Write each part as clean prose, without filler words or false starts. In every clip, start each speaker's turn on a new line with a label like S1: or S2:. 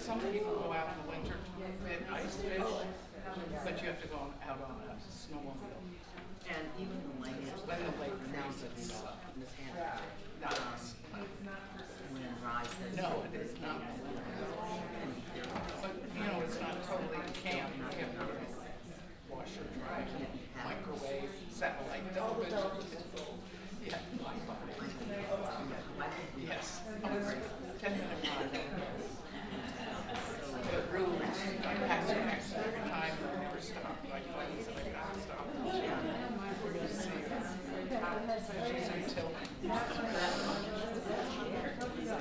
S1: some people go out in the winter to ice fish, but you have to go out on a snowmobile.
S2: And even the lake,
S1: When the lake
S2: freezes,
S1: freezes.
S2: Miss Hannah,
S1: No,
S2: when Rise says.
S1: no, it is not. But, you know, it's not totally camp. You have to wash or dry, microwave, satellite television. Yeah, yes. 10-minute ride. But really, I pass it every time, I never stop. Like, I said, I gotta stop. She's until.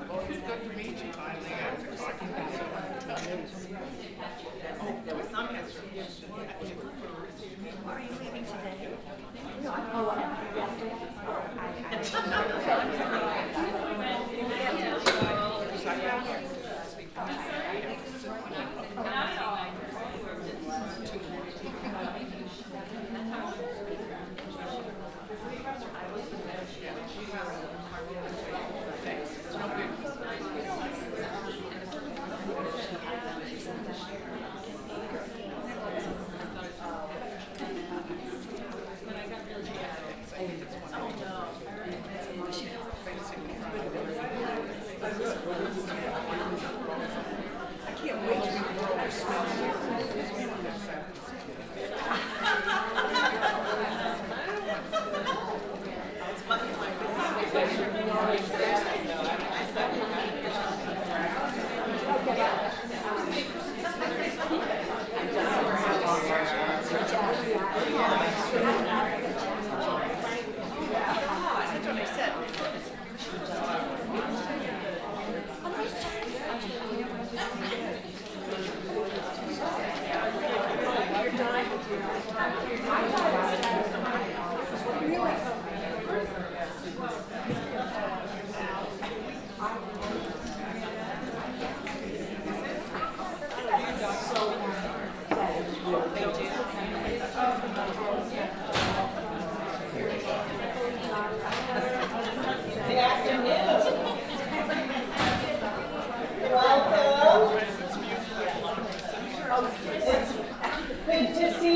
S1: Well, it was good to meet you finally after talking to you so much. Oh, there was some answer.
S3: Are you leaving today?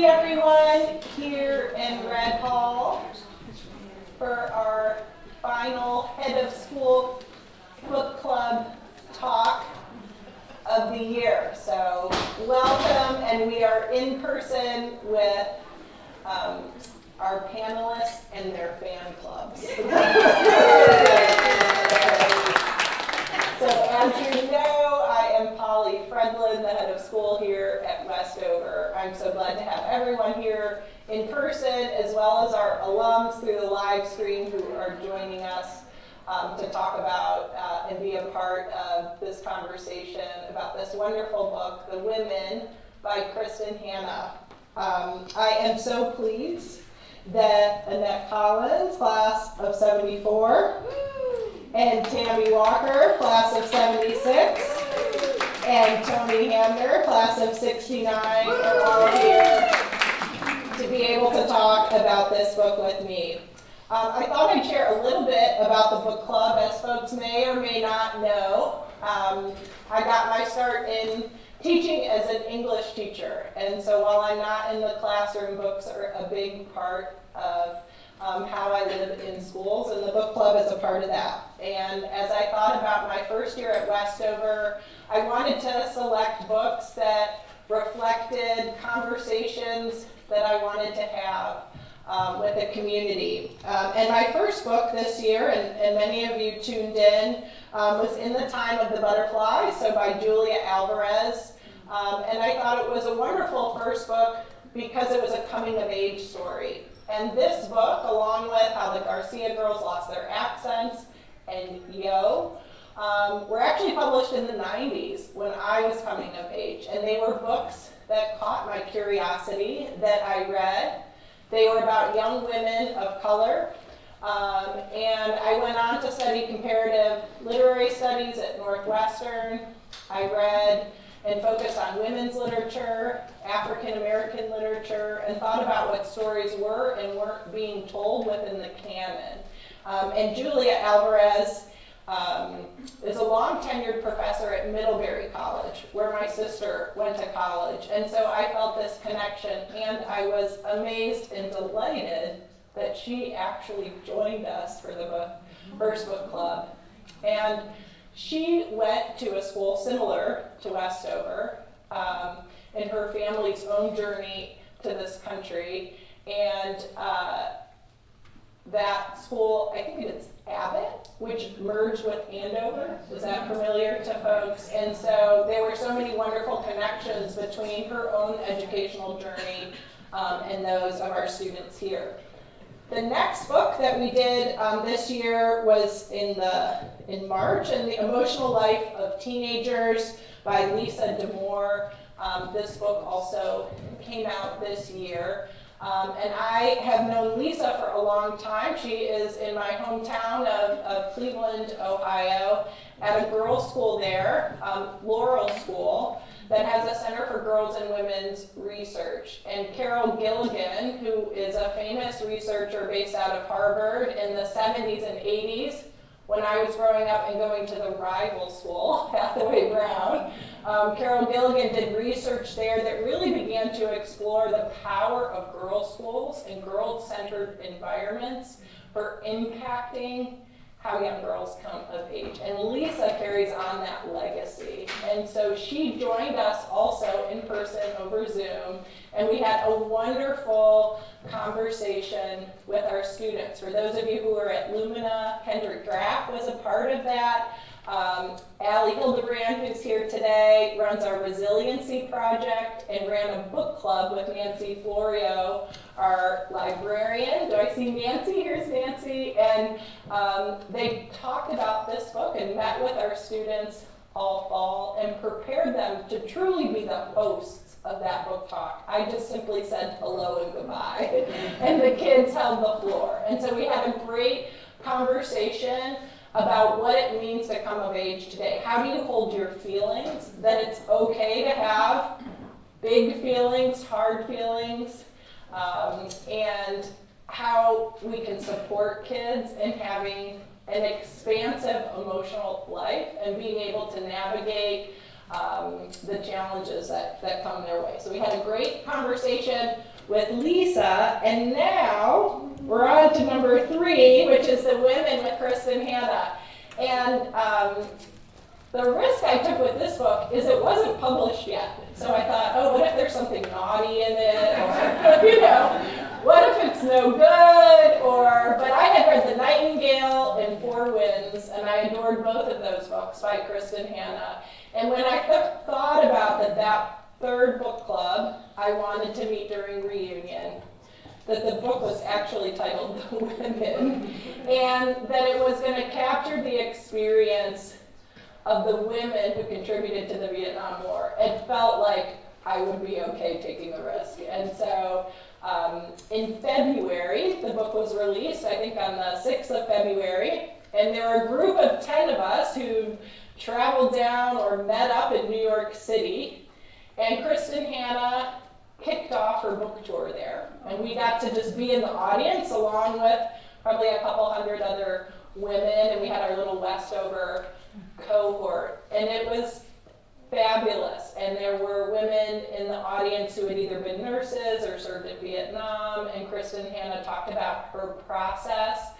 S4: Everyone here in Red Hall for our final head of school book club talk of the year. So welcome, and we are in person with our panelists and their fan clubs. So as you know, I am Polly Fredlin, the head of school here at Westover. I'm so glad to have everyone here in person, as well as our alums through the live stream who are joining us to talk about and be a part of this conversation about this wonderful book, The Women by Kristen Hanna. I am so pleased that Annette Collins, class of 74, and Tammy Walker, class of 76, and Tony Hamner, class of 69, are all here to be able to talk about this book with me. I thought I'd share a little bit about the book club, as folks may or may not know. I got my start in teaching as an English teacher, and so while I'm not in the classroom, books are a big part of how I live in schools, and the book club is a part of that. And as I thought about my first year at Westover, I wanted to select books that reflected conversations that I wanted to have with the community. And my first book this year, and many of you tuned in, was In the Time of the Butterfly, so by Julia Alvarez. And I thought it was a wonderful first book because it was a coming of age story. And this book, along with How the Garcia Girls Lost Their Accents and Yo, were actually published in the 90s when I was coming of age. And they were books that caught my curiosity that I read. They were about young women of color. And I went on to study comparative literary studies at Northwestern. I read and focused on women's literature, African American literature, and thought about what stories were and weren't being told within the canon. And Julia Alvarez is a long tenured professor at Middlebury College, where my sister went to college. And so I felt this connection, and I was amazed and delighted that she actually joined us for the first book club. And she went to a school similar to Westover in her family's own journey to this country. And that school, I think it's Abbott, which merged with Andover. Is that familiar to folks? And so there were so many wonderful connections between her own educational journey and those of our students here. The next book that we did this year was in March, and The Emotional Life of Teenagers by Lisa D'Amour. This book also came out this year. And I have known Lisa for a long time. She is in my hometown of Cleveland, Ohio, at a girls' school there, Laurel School, that has a Center for Girls and Women's Research. And Carol Gilligan, who is a famous researcher based out of Harvard in the 70s and 80s, when I was growing up and going to the rival school, Hathaway Brown, Carol Gilligan did research there that really began to explore the power of girls' schools and girls-centered environments for impacting how young girls come of age. And Lisa carries on that legacy. And so she joined us also in person over Zoom, and we had a wonderful conversation with our students. For those of you who were at Lumina, Kendrick Graff was a part of that. Allie Hildebrand, who's here today, runs our resiliency project and ran a book club with Nancy Florio, our librarian. Do I see Nancy? Here's Nancy. And they talked about this book and met with our students all fall and prepared them to truly be the hosts of that book talk. I just simply said hello and goodbye, and the kids held the floor. And so we had a great conversation about what it means to come of age today. How do you hold your feelings? That it's okay to have big feelings, hard feelings, and how we can support kids in having an expansive emotional life and being able to navigate the challenges that come their way. So we had a great conversation with Lisa, and now we're on to number 3, which is the Women with Kristin Hannah. And the risk I took with this book is it wasn't published yet. So I thought, oh, what if there's something naughty in it? Or, you know, what if it's no good? But I had read The Nightingale and Four Winds, and I adored both of those books by Kristin Hannah. And when I thought about that third book club I wanted to meet during reunion, that the book was actually titled The Women, and that it was going to capture the experience of the women who contributed to the Vietnam War. It felt like I would be okay taking the risk. And so in February, the book was released, I think on the 6th of February, and there were a group of 10 of us who traveled down or met up in New York City, and Kristin Hannah kicked off her book tour there. And we got to just be in the audience along with probably a couple hundred other women, and we had our little Westover cohort. And it was fabulous. And there were women in the audience who had either been nurses or served in Vietnam, and Kristin Hannah talked about her process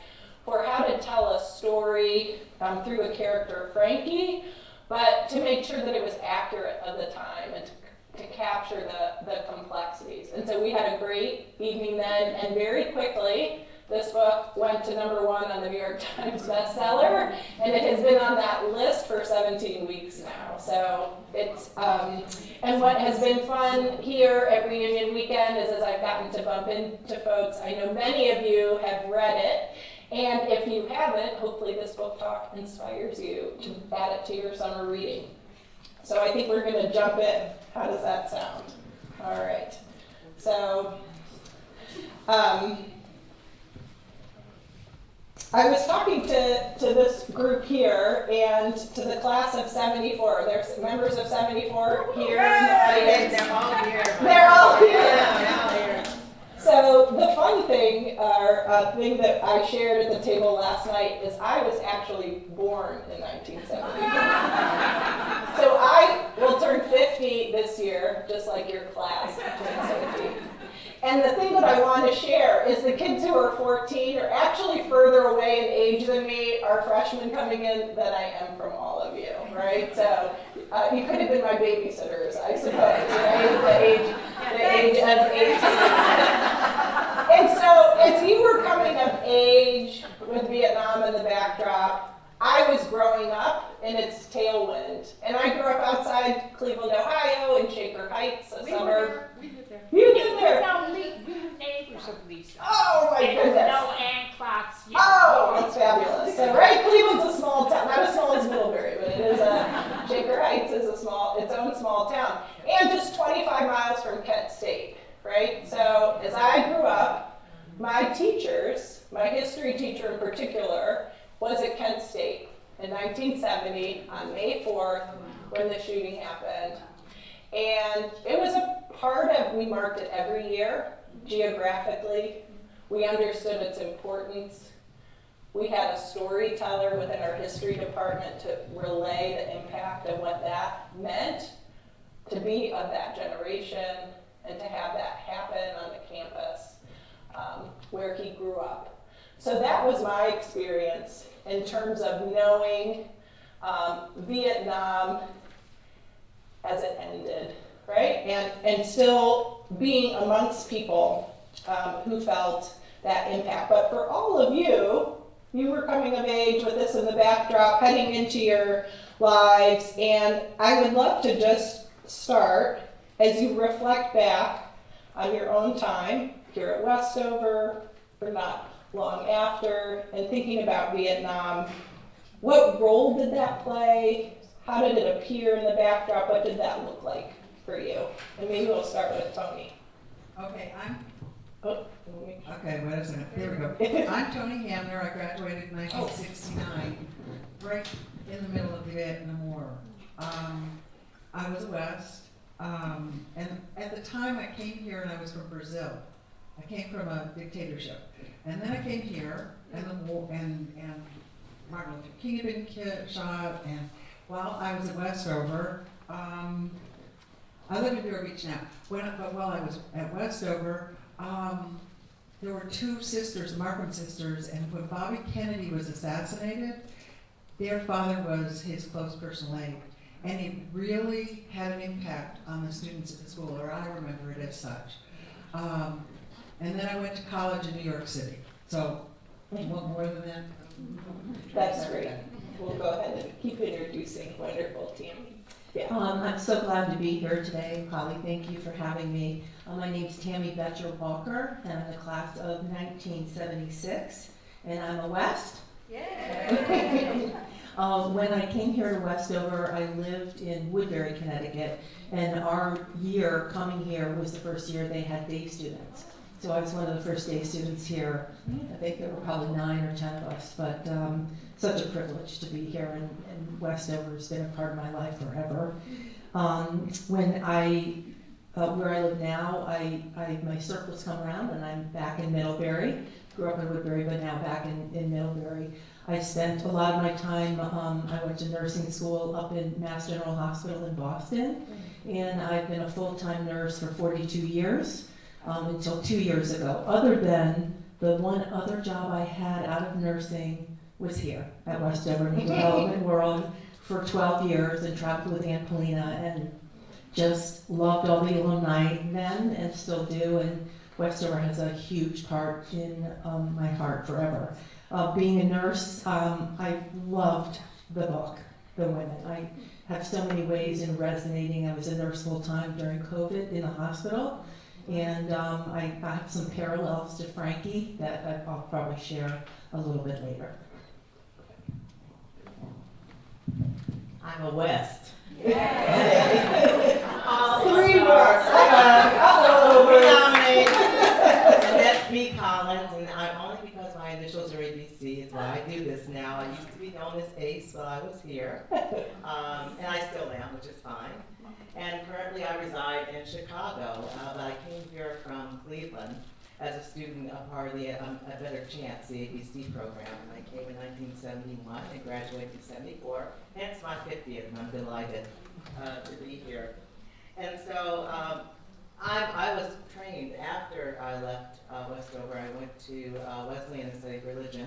S4: for how to tell a story through a character, Frankie, but to make sure that it was accurate of the time and to capture the complexities. And so we had a great evening then, and very quickly, this book went to #1 on the New York Times bestseller, and it has been on that list for 17 weeks now. So it's, and what has been fun here at Reunion Weekend is as I've gotten to bump into folks, I know many of you have read it, and if you haven't, hopefully this book talk inspires you to add it to your summer reading. So I think we're going to jump in. How does that sound? All right. So I was talking to this group here and to the class of 74. There's members of 74 here in the audience.
S2: They're all here.
S4: They're all here.
S2: Yeah.
S4: So the fun thing, or thing that I shared at the table last night, is I was actually born in 1970. So I will turn 28 this year, just like your class turned 17. And the thing that I want to share is the kids who are 14 are actually further away in age than me, are freshmen coming in, than I am from all of you, right? So you could have been my babysitters, I suppose, right? The age of 18. And so as you were coming of age with Vietnam in the backdrop, I was growing up in its tailwind. And I grew up outside Cleveland, Ohio, in Shaker Heights, a suburb.
S1: We lived there.
S4: You lived there?
S3: We were neighbors of Lisa.
S4: Oh my
S3: And
S4: goodness.
S3: no ant clocks.
S4: Oh, that's fabulous. So, right, Cleveland's a small town, not as small as Middlebury, but it is Shaker Heights is its own small town. And just 25 miles from Kent State, right? So as I grew up, my teachers, my history teacher in particular, was at Kent State in 1970 on May 4th when the shooting happened. And it was a part of, we marked it every year geographically. We understood its importance. We had a storyteller within our history department to relay the impact of what that meant to be of that generation and to have that happen on the campus where he grew up. So that was my experience in terms of knowing Vietnam as it ended, right? And still being amongst people who felt that impact. But for all of you, you were coming of age with this in the backdrop, heading into your lives, and I would love to just start as you reflect back on your own time here at Westover, for not long after, and thinking about Vietnam. What role did that play? How did it appear in the backdrop? What did that look like for you? And maybe we'll start with Tony.
S5: Okay,
S4: Okay,
S5: wait a second, here we go. I'm Tony Hamner, I graduated in 1969, right in the middle of the Vietnam War. I was West, and at the time I came here and I was from Brazil. I came from a dictatorship. And then I came here, and the war, and Martin Luther King had been shot, and while I was at Westover, I live in Vero Beach now, but while I was at Westover, there were two sisters, the Markham sisters, and when Bobby Kennedy was assassinated, their father was his close personal aide. And it really had an impact on the students at the school, or I remember it as such. And then I went to college in New York City. So, what more than that?
S4: That's great. We'll go ahead and keep introducing wonderful team. Yeah.
S6: I'm so glad to be here today, Polly. Thank you for having me. My name's Tammy Betcher Walker, and I'm the class of 1976, and I'm a West. Yay! When I came here to Westover, I lived in Woodbury, Connecticut, and our year coming here was the first year they had day students. So I was one of the first day students here. I think there were probably 9 or 10 of us, but such a privilege to be here, and Westover has been a part of my life forever. When where I live now, my circles come around, and I'm back in Middlebury. Grew up in Woodbury, but now back in Middlebury. I spent a lot of my time, I went to nursing school up in Mass General Hospital in Boston, and I've been a full-time nurse for 42 years. Until 2 years ago. Other than the one other job I had out of nursing was here at Westover in the development world for 12 years and traveled with Aunt Polina and just loved all the alumni then and still do. And Westover has a huge part in my heart forever. Being a nurse, I loved the book, The Women. I have so many ways in resonating. I was a nurse full time during COVID in the hospital. And I have some parallels to Frankie that I'll probably share a little bit later.
S2: I'm a West.
S4: Three words.
S2: Annette B. Collins, and I'm only because my initials are ABC is why I do this now. I used to be known as Ace while I was here, and I still am, which is fine. And currently I reside in Chicago, but I came here from Cleveland as a student of part of the A Better Chance, the ABC program. And I came in 1971 and graduated in 74, and it's my 50th, and I'm delighted to be here. And so I was trained after I left Westover. I went to Wesleyan and studied religion.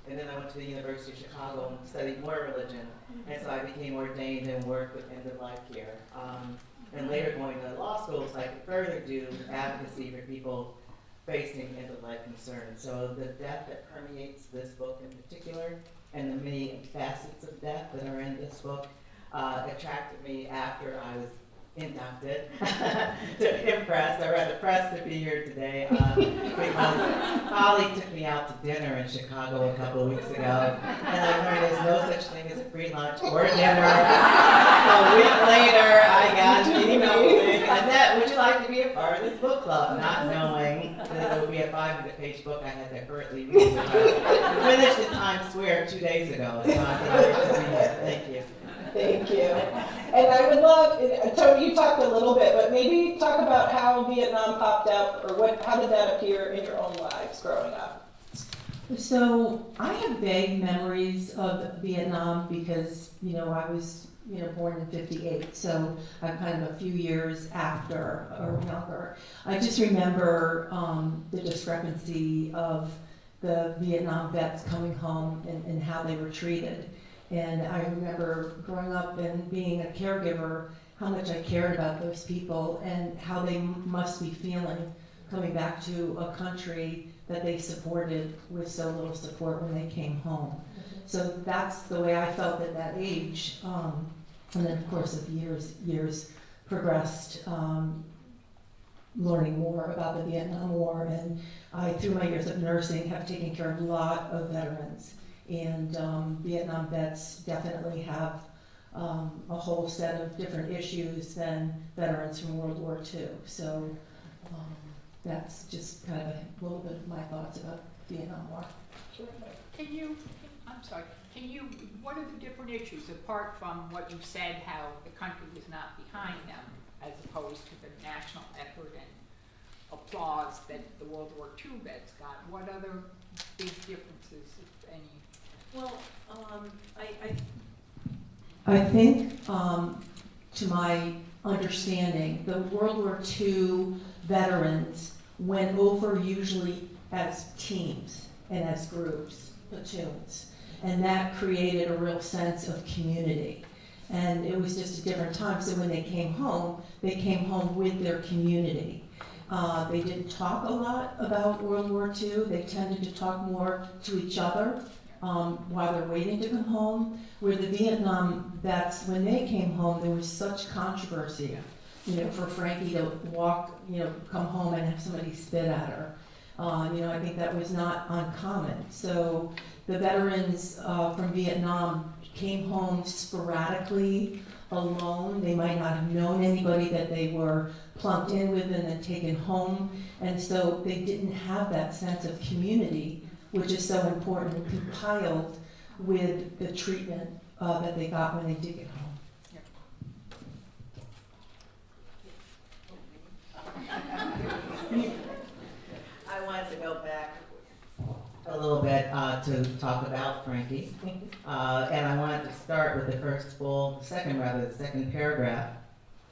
S2: And then I went to the University of Chicago and studied more religion. And so I became ordained and worked with end-of-life care. And later going to law school so I could further do advocacy for people facing end-of-life concerns. So the death that permeates this book in particular, and the many facets of death that are in this book, attracted me after I was inducted to impress, or rather pressed to be here today, because Holly took me out to dinner in Chicago a couple of weeks ago, and I learned there's no such thing as a free lunch or dinner. A week later, I got an email saying, Annette, would you like to be a part of this book club? Not knowing that it would be a 500-page book I had to hurriedly read. I finished in Times Square 2 days ago, so I'm honored to be here. Thank you.
S4: Thank you. And I would love, Tony, you talked a little bit, but maybe talk about how Vietnam popped up, or how did that appear in your own lives growing up?
S6: So I have vague memories of Vietnam because, I was, born in 58, so I'm kind of a few years after or younger. I just remember the discrepancy of the Vietnam vets coming home and how they were treated. And I remember growing up and being a caregiver, how much I cared about those people and how they must be feeling coming back to a country that they supported with so little support when they came home. So that's the way I felt at that age. And then, of course, as years progressed, learning more about the Vietnam War. And I, through my years of nursing, have taken care of a lot of veterans. And Vietnam vets definitely have a whole set of different issues than veterans from World War II. So that's just kind of a little bit of my thoughts about Vietnam War.
S3: What are the different issues, apart from what you said, how the country was not behind them, as opposed to the national effort and applause that the World War II vets got? What other big differences, if any?
S6: Well, I think, to my understanding, the World War II veterans went over usually as teams and as groups, platoons, and that created a real sense of community. And it was just a different time, so when they came home with their community. They didn't talk a lot about World War II. They tended to talk more to each other while they're waiting to come home. Where the Vietnam vets, when they came home, there was such controversy, for Frankie to come home and have somebody spit at her. I think that was not uncommon. So the veterans from Vietnam came home sporadically, alone. They might not have known anybody that they were plumped in with and then taken home. And so they didn't have that sense of community, which is so important, compiled with the treatment that they got when they did get home.
S2: I wanted to go back a little bit to talk about Frankie. And I wanted to start with the second paragraph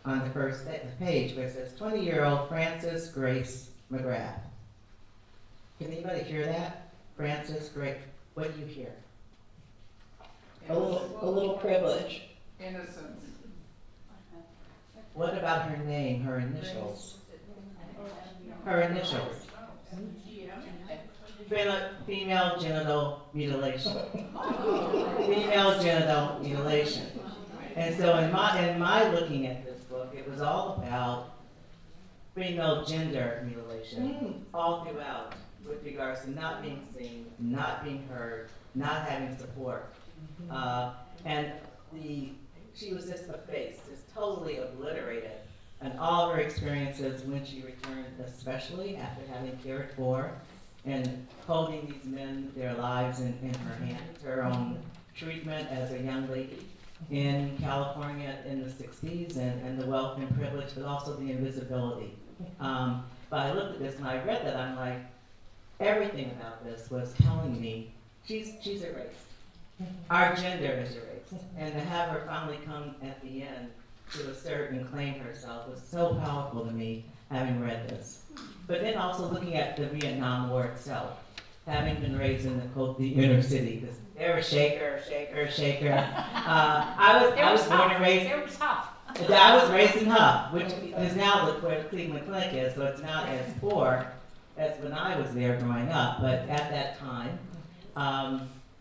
S2: on the first page where it says 20-year-old Frances Grace McGrath. Can anybody hear that? Frances Grace, what do you hear?
S4: A little privilege.
S1: Innocence.
S2: What about her name, her initials? Her initials. Female genital mutilation. Female genital mutilation. And so in my looking at this book, it was all about female gender mutilation all throughout, with regards to not being seen, not being heard, not having support. And she was just a face, just totally obliterated. And all of her experiences when she returned, especially after having cared for and holding these men, their lives in her hands, her own treatment as a young lady in California in the 60s, and the wealth and privilege, but also the invisibility. But I looked at this and I read that, I'm like, everything about this was telling me she's erased. Our gender is erased. And to have her finally come at the end to assert and claim herself was so powerful to me, having read this. But then also looking at the Vietnam War itself, having been raised in the inner city, because they were shaker. I was born and raised.
S3: They were tough.
S2: I was raised in Huff, which is now where the Cleveland Clinic is, so it's not as poor as when I was there growing up. But at that time,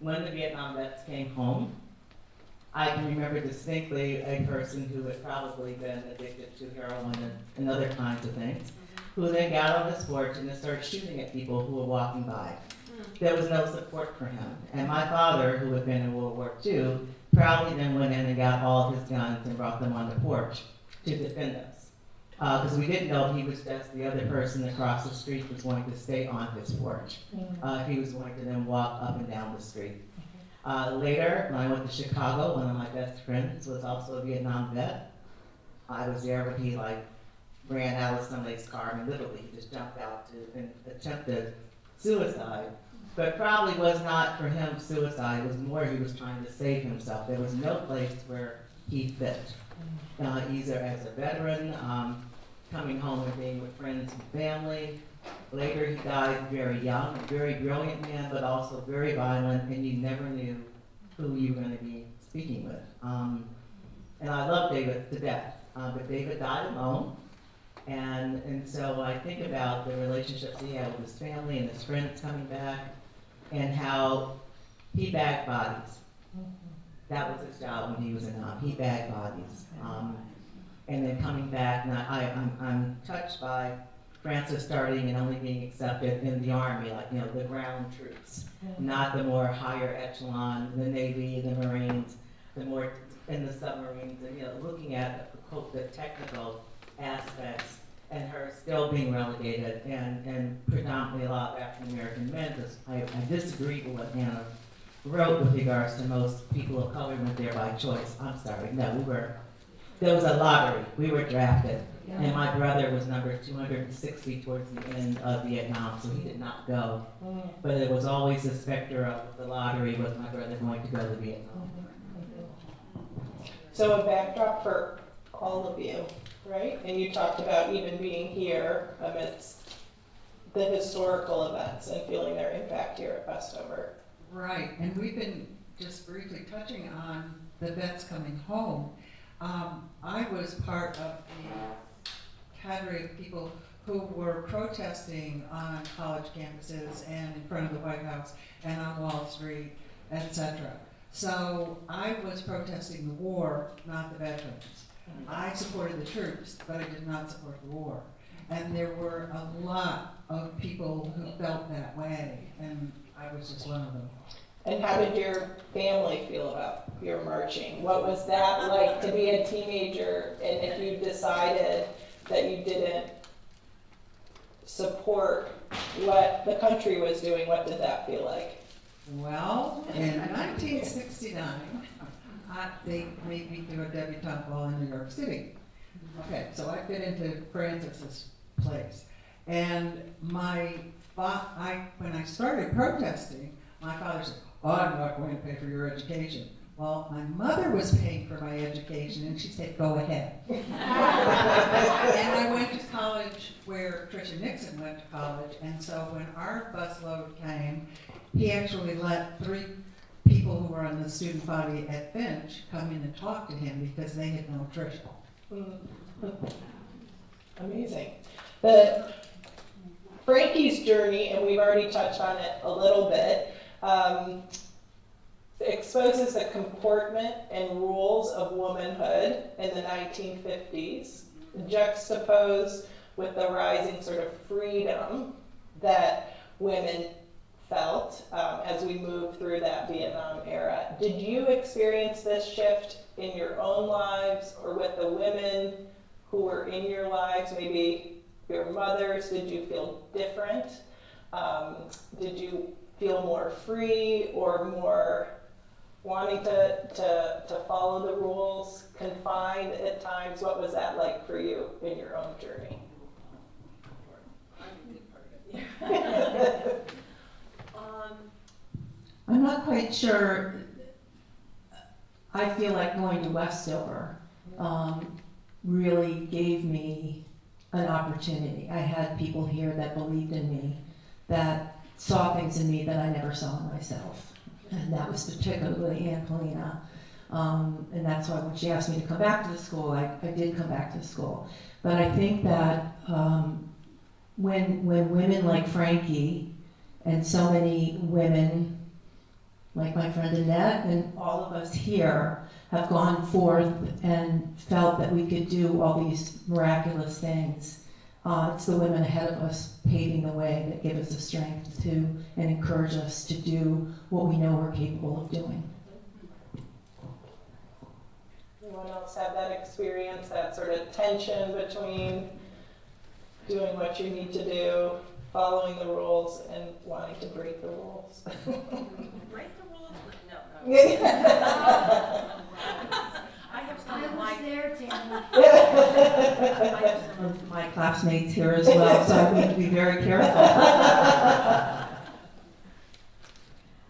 S2: when the Vietnam vets came home, I can remember distinctly a person who had probably been addicted to heroin and other kinds of things, who then got on his porch and started shooting at people who were walking by. There was no support for him. And my father, who had been in World War II, proudly then went in and got all of his guns and brought them on the porch to defend us. Because we didn't know he was just the other person across the street was going to stay on his porch. He was going to then walk up and down the street. Later, when I went to Chicago, one of my best friends was also a Vietnam vet. I was there when he ran out of somebody's car and literally just jumped out and attempted suicide. But probably was not for him suicide, it was more he was trying to save himself. There was no place where he fit. Either as a veteran, coming home and being with friends and family. Later he died very young, a very brilliant man, but also very violent, and you never knew who you were going to be speaking with. And I love David to death, but David died alone. And so I think about the relationships he had with his family and his friends coming back, and how he bagged bodies. That was his job when he was in Nam. He bagged bodies. And then coming back, and I'm touched by Francis starting and only being accepted in the Army, the ground troops, not the more higher echelon, the Navy, the Marines, the more in the submarines, and looking at the technical aspects, and her still being relegated, and predominantly a lot of African American men. I disagree with what Hannah wrote with regards to most people of color went there by choice. I'm sorry, no, there was a lottery. We were drafted. Yeah. And my brother was number 260 towards the end of Vietnam, so he did not go. But it was always the specter of the lottery, was my brother going to go to Vietnam.
S4: So a backdrop for all of you, right? And you talked about even being here amidst the historical events and feeling their impact here at Westover.
S5: Right, and we've been just briefly touching on the vets coming home. I was part of the cadre of people who were protesting on college campuses and in front of the White House and on Wall Street, etc. So I was protesting the war, not the veterans. I supported the troops, but I did not support the war. And there were a lot of people who felt that way, and I was just one of them.
S4: And how did your family feel about your marching? What was that like to be a teenager, and if you decided that you didn't support what the country was doing, what did that feel like?
S5: Well, in 1969, they made me do a debutante ball in New York City. Okay, so I fit into Francis's place. And when I started protesting, my father said, "Oh, I'm not going to pay for your education." Well, my mother was paying for my education, and she said, "Go ahead." And I went to college where Tricia Nixon went to college, and so when our busload came, he actually let 3 people who were on the student body at Finch come in and talk to him because they had known Tricia.
S4: Amazing. Frankie's journey, and we've already touched on it a little bit, exposes the comportment and rules of womanhood in the 1950s, juxtaposed with the rising sort of freedom that women felt as we moved through that Vietnam era. Did you experience this shift in your own lives or with the women who were in your lives, maybe your mothers? Did you feel different? Did you feel more free or more wanting to follow the rules, confined at times? What was that like for you in your own journey?
S6: I'm not quite sure I feel like going to Westover. really gave me an opportunity. I had people here that believed in me, that saw things in me that I never saw in myself. And that was particularly Ann Polina. And that's why when she asked me to come back to the school, I did come back to the school. But I think that when women like Frankie and so many women like my friend Annette and all of us here have gone forth and felt that we could do all these miraculous things. It's the women ahead of us paving the way that give us the strength to and encourage us to do what we know we're capable of doing.
S4: Anyone else have that experience, that sort of tension between doing what you need to do, following the rules, and wanting to break the rules?
S7: Break the rules? No. I have some of my
S6: I have some of my classmates here as well, so I need to be very careful.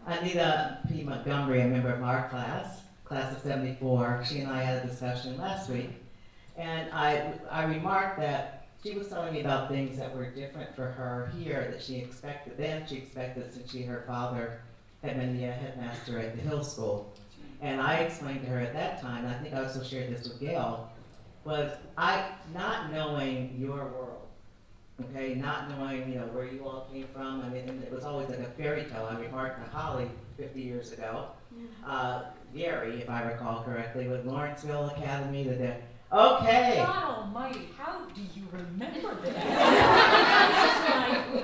S2: Anita P. Montgomery, a member of our class of 74, she and I had a discussion last week, and I remarked that she was telling me about things that were different for her here that she expected since her father had been the headmaster at the Hill School. And I explained to her at that time, and I think I also shared this with Gail, was not knowing your world, okay, not knowing, where you all came from. I mean, it was always like a fairy tale. I remarked to Holly 50 years ago. Gary, if I recall correctly, with Lawrenceville Academy, okay.
S7: God almighty, how do you remember that?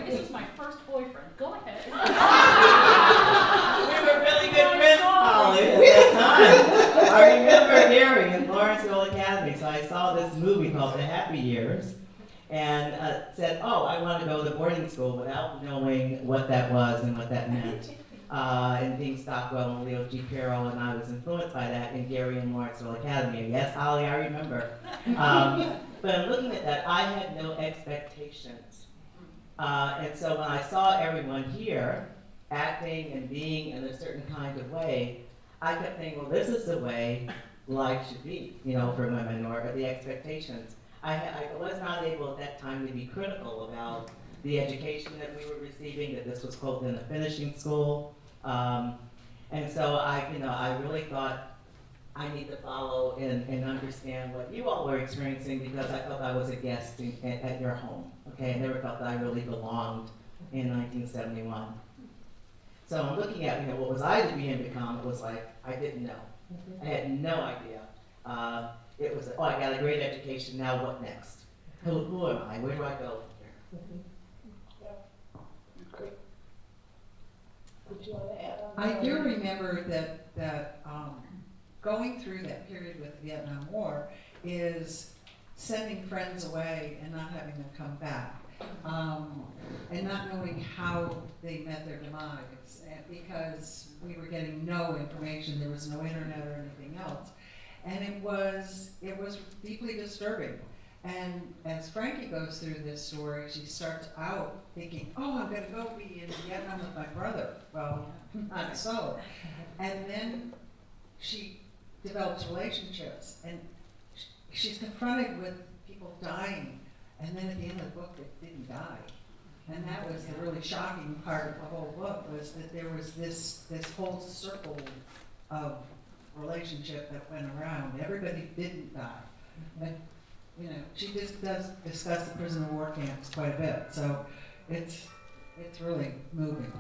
S7: This is my first boyfriend. Go ahead.
S2: We were really good friends, Holly, at that time. I remember Gary in Lawrenceville Academy, so I saw this movie called The Happy Years, and said, oh, I want to go to boarding school without knowing what that was and what that meant. And Dean Stockwell and Leo G. Carroll, and I was influenced by that in Gary and Lawrenceville Academy. Yes, Holly, I remember. But in looking at that, I had no expectations. And so when I saw everyone here acting and being in a certain kind of way, I kept thinking, well, this is the way life should be, for women, or the expectations. I was not able at that time to be critical about the education that we were receiving, that this was, quote, in a finishing school. And so I really thought I need to follow and understand what you all were experiencing, because I felt I was a guest at your home, okay? I never felt that I really belonged in 1971. So I'm looking at, what was I to be and become, it was like, I didn't know. I had no idea. It was, I got a great education, now what next? Who am I? Where do I go from here?
S4: Great. Did you want to add on?
S5: I do remember that going through that period with the Vietnam War is sending friends away and not having them come back, and not knowing how they met their demise, because we were getting no information. There was no internet or anything else, and it was deeply disturbing. And as Frankie goes through this story, she starts out thinking, oh, I'm going to go be in Vietnam with my brother. Well, not so. And then she develops relationships, and she's confronted with people dying. And then at the end of the book, they didn't die. And that was the really shocking part of the whole book, was that there was this whole circle of relationship that went around. Everybody didn't die. But she just does discuss the prisoner of war camps quite a bit, so it's really moving.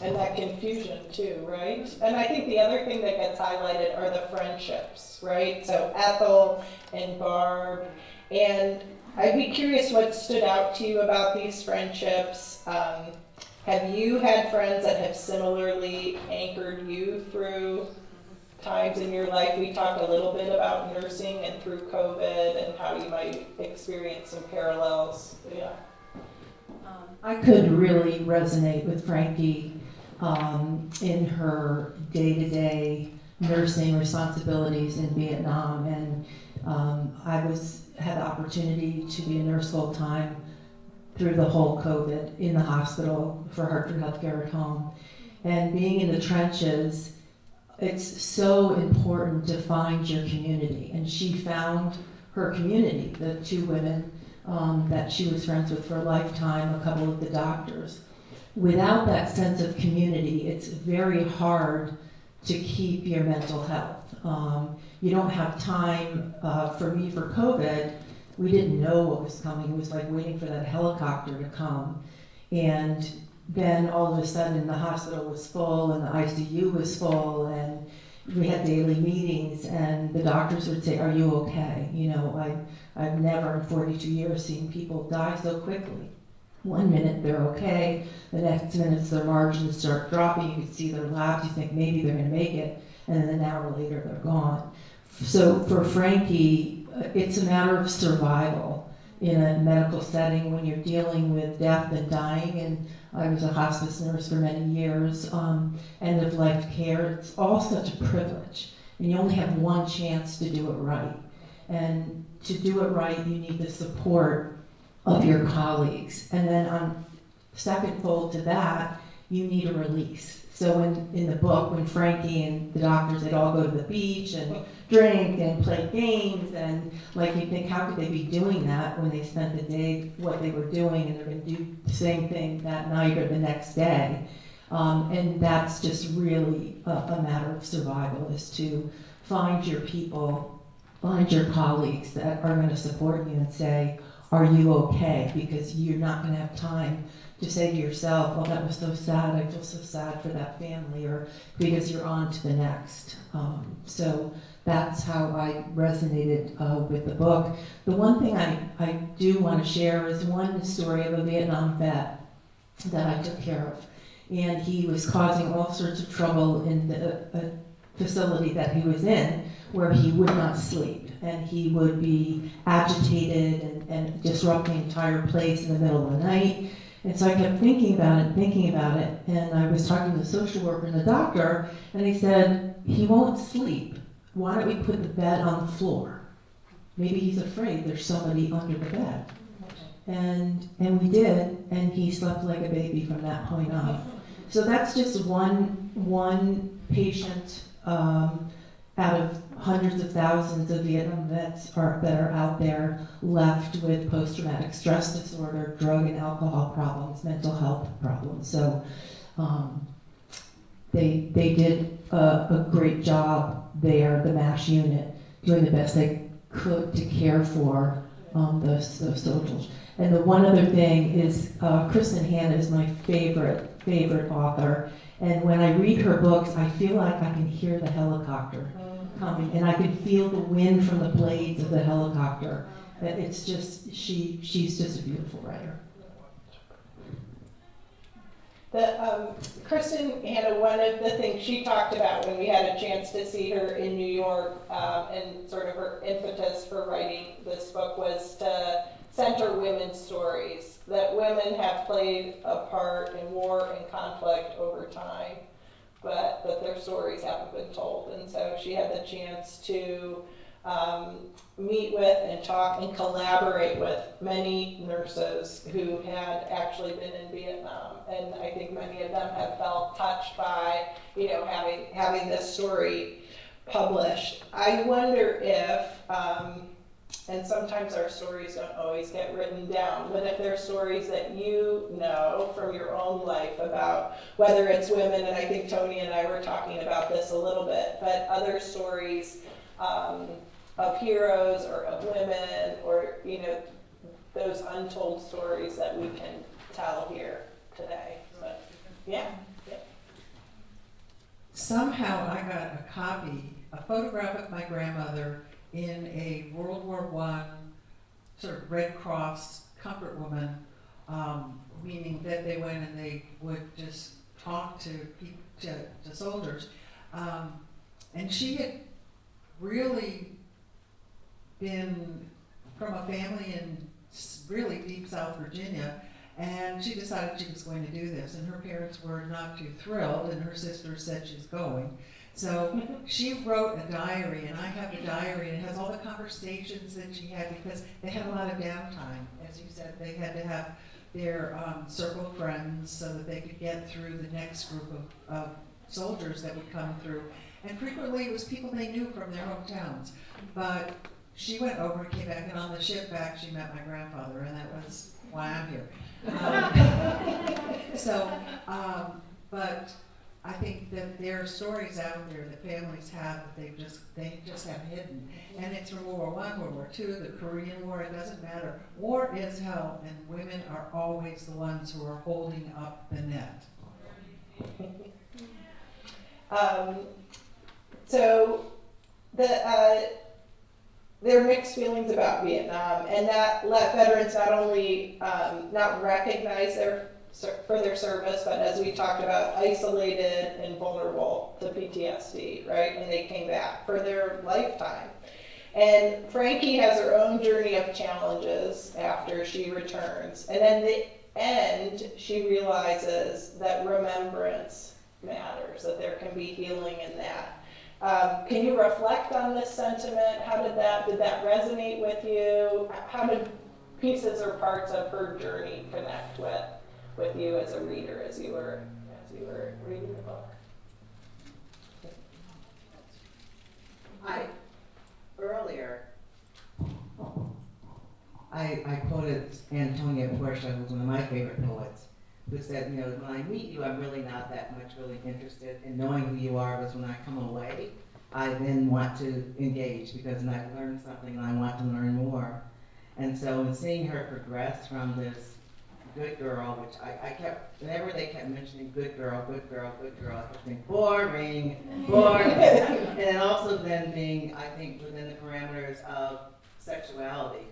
S4: And that confusion too, right? And I think the other thing that gets highlighted are the friendships, right? So Ethel and Barb, and I'd be curious what stood out to you about these friendships. Have you had friends that have similarly anchored you through times in your life? We talked a little bit about nursing and through COVID and how you might experience some parallels. Yeah.
S6: I could really resonate with Frankie in her day-to-day nursing responsibilities in Vietnam, and I had the opportunity to be a nurse full-time through the whole COVID in the hospital for Hartford Healthcare at home, and being in the trenches. it's so important to find your community. And she found her community, the two women that she was friends with for a lifetime, a couple of the doctors. Without that sense of community, it's very hard to keep your mental health. You don't have time, for me, for COVID, we didn't know what was coming. It was like waiting for that helicopter to come. And then all of a sudden the hospital was full and the ICU was full and we had daily meetings and the doctors would say, "Are you okay?" You know, I've never in 42 years seen people die so quickly. One minute they're okay, the next minute their margins start dropping, you can see their labs, you think maybe they're gonna make it, and then an hour later they're gone. So for Frankie, it's a matter of survival in a medical setting when you're dealing with death and dying, and I was a hospice nurse for many years, end of life care, it's all such a privilege, and you only have one chance to do it right. And to do it right, you need the support of your colleagues. And then on second fold to that, you need a release. So in the book, when Frankie and the doctors, they'd all go to the beach and drink and play games, and like you think, how could they be doing that when they spent the day, what they were doing, and they're gonna do the same thing that night or the next day. And that's just really a matter of survival, is to find your people, find your colleagues that are gonna support you and say, "Are you okay?" Because you're not gonna have time to say to yourself, "Oh, that was so sad, I feel so sad for that family," or because you're on to the next. So that's how I resonated with the book. The one thing I do want to share is one story of a Vietnam vet that I took care of. And he was causing all sorts of trouble in the facility that he was in, where he would not sleep. And he would be agitated and disrupt the entire place in the middle of the night. And so I kept thinking about it, and I was talking to the social worker and the doctor, and he said, "He won't sleep. Why don't we put the bed on the floor? Maybe he's afraid there's somebody under the bed." And we did, and he slept like a baby from that point on. So that's just one patient out of hundreds of thousands of Vietnam vets that are out there left with post-traumatic stress disorder, drug and alcohol problems, mental health problems. So they did a great job there, the MASH unit, doing the best they could to care for those soldiers. And the one other thing is Kristen Hanna is my favorite author. And when I read her books, I feel like I can hear the helicopter coming, and I can feel the wind from the blades of the helicopter. It's just, she's just a beautiful writer.
S4: Kristen Hanna, one of the things she talked about when we had a chance to see her in New York, and sort of her impetus for writing this book was to center women's stories, that women have played a part in war and conflict over time, but that their stories haven't been told. And so she had the chance to meet with and talk and collaborate with many nurses who had actually been in Vietnam. And I think many of them have felt touched by, having this story published. I wonder if, and sometimes our stories don't always get written down, but if there are stories that you know from your own life about whether it's women, and I think Tony and I were talking about this a little bit, but other stories of heroes or of women, or those untold stories that we can tell here today. But yeah.
S5: Somehow I got a photograph of my grandmother in a World War I sort of Red Cross comfort woman, meaning that they went and they would just talk to soldiers. And she had really been from a family in really deep South Virginia, and she decided she was going to do this, and her parents were not too thrilled, and her sister said she's going. So she wrote a diary, and I have the diary, and it has all the conversations that she had, because they had a lot of downtime. As you said, they had to have their circle of friends so that they could get through the next group of soldiers that would come through. And frequently it was people they knew from their hometowns. But she went over and came back, and on the ship back, she met my grandfather, and that was why I'm here. But I think that there are stories out there that families have that they just have hidden. And it's from World War I, World War II, the Korean War, it doesn't matter. War is hell, and women are always the ones who are holding up the net.
S4: So there are mixed feelings about Vietnam, and that let veterans not only not recognize for their service, but as we talked about, isolated and vulnerable to PTSD, right? When they came back for their lifetime. And Frankie has her own journey of challenges after she returns. And in the end, she realizes that remembrance matters, that there can be healing in that. Can you reflect on this sentiment? Did that resonate with you? How did pieces or parts of her journey connect with you as a reader as you were reading the book?
S2: Earlier, I quoted Antonia Portia, who's one of my favorite poets, who said, you know, when I meet you, I'm really not that much really interested in knowing who you are, because when I come away, I then want to engage, because then I've learned something and I want to learn more. And so in seeing her progress from this good girl, which I kept, whenever they kept mentioning good girl, good girl, good girl, I kept thinking, boring. And then also then being, I think, within the parameters of sexuality.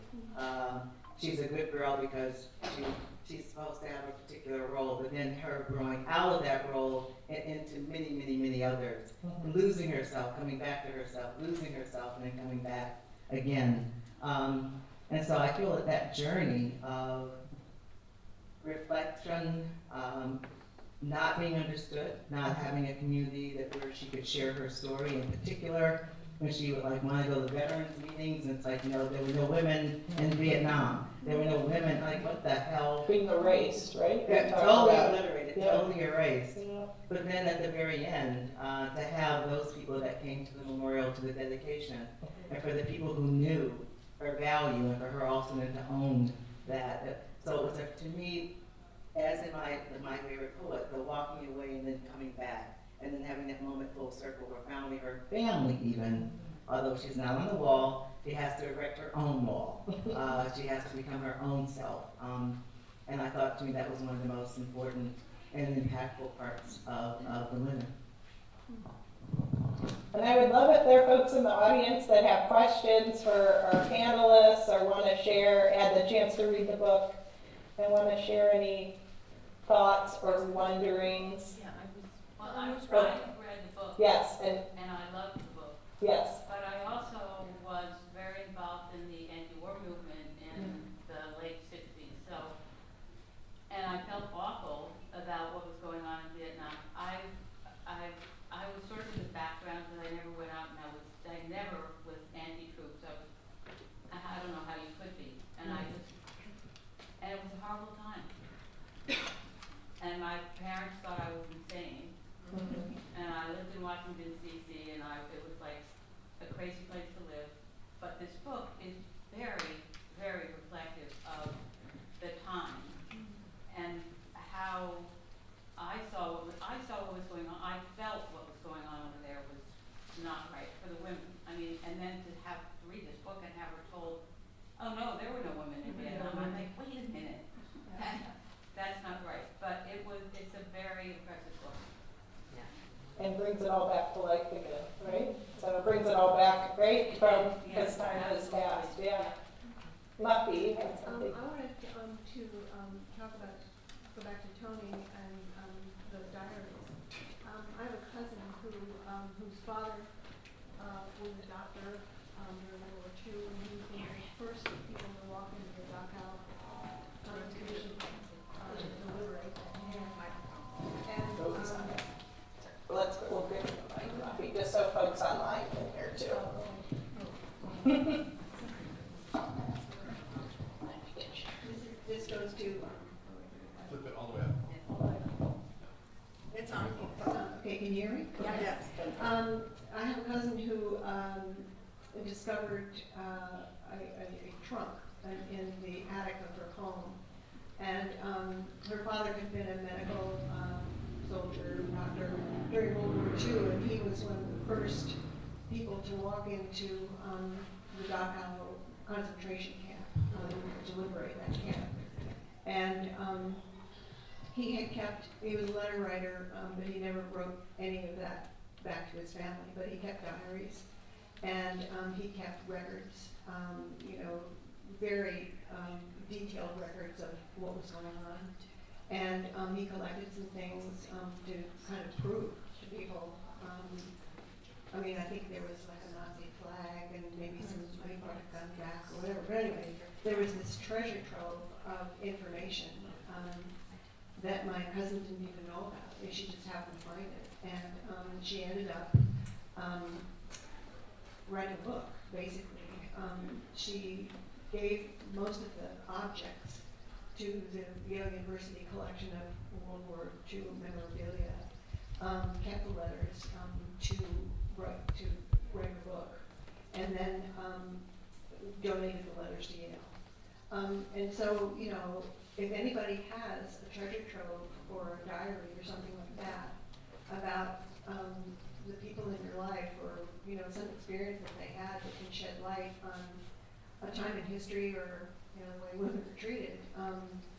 S2: She's a good girl because she's supposed to have a particular role, but then her growing out of that role and into many, many, many others. Losing herself, coming back to herself, losing herself, and then coming back again. And so I feel that journey of reflection, not being understood, not having a community where she could share her story. In particular, when she would want to go to veterans meetings, and it's like, you know, there were no women in Vietnam. There were no women, like, what the hell?
S4: Being erased, right?
S2: Yeah, totally obliterated,
S4: Yeah.
S2: totally erased.
S4: Yeah.
S2: But then at the very end, to have those people that came to the memorial, to the dedication, and for the people who knew her value, and for her also to own that. So it was, to me, as in my favorite poet, the walking away and then coming back, and then having that moment full circle where finally her family even, although she's not on the wall, she has to erect her own wall. She has to become her own self. And I thought, to me, that was one of the most important and impactful parts of the women.
S4: And I would love if there are folks in the audience that have questions for our panelists or want to share, had the chance to read the book, and want to share any thoughts or wonderings.
S8: Yeah, I read the book.
S4: Yes, and
S8: I loved the book.
S4: yes.
S8: But I also was very involved in the anti-war movement in the late 60s. So, and I felt awful about what was going on in Vietnam. I was sort of in the background because I never went out and I never was anti-troops. I don't know how you could be. And and it was a horrible time. And my parents thought I was insane. And I lived in Washington, D.C., and it was like a crazy place to live. But this book is very, very reflective of the time and how I saw what was going on. I felt what was going on over there was not right for the women. I mean, and then to read this book and have her told, oh no, there were no women in Vietnam. I'm like, wait a minute. That's not right. But it's a very impressive book.
S4: And brings it all back to life again, right? So it brings it all back, right, from this time has passed, yeah. Muffy, you had something.
S9: I wanted to talk about, go back to Tony and the diaries. I have a cousin whose father was a doctor during World War II, and he was one of the first people to walk into the Dachau concentration delivery.
S4: We'll give you the mic, Muffy, just so folks online can hear too.
S5: This goes to.
S1: Flip it all the way up.
S5: It's on. Okay, can you hear me?
S9: Yes. discovered a trunk in the attic of her home. And her father had been a medical soldier, doctor during World War II, and he was one of the first people to walk into the Dachau concentration camp, to liberate that camp. And he was a letter writer, but he never wrote any of that back to his family, but he kept diaries. And he kept records, very detailed records of what was going on. And he collected some things to kind of prove to people. I think there was like a Nazi flag and maybe some money brought a gun back or whatever. But anyway, there was this treasure trove of information that my cousin didn't even know about. She just happened to find it. And she ended up writing a book, basically. She gave most of the objects to the Yale University collection of World War II memorabilia, kept the letters to write a book, and then donated the letters to Yale. And so, if anybody has a treasure trove or a diary or something like that about the people in your life, or some experience that they had that can shed light on a time in history or the way women were treated,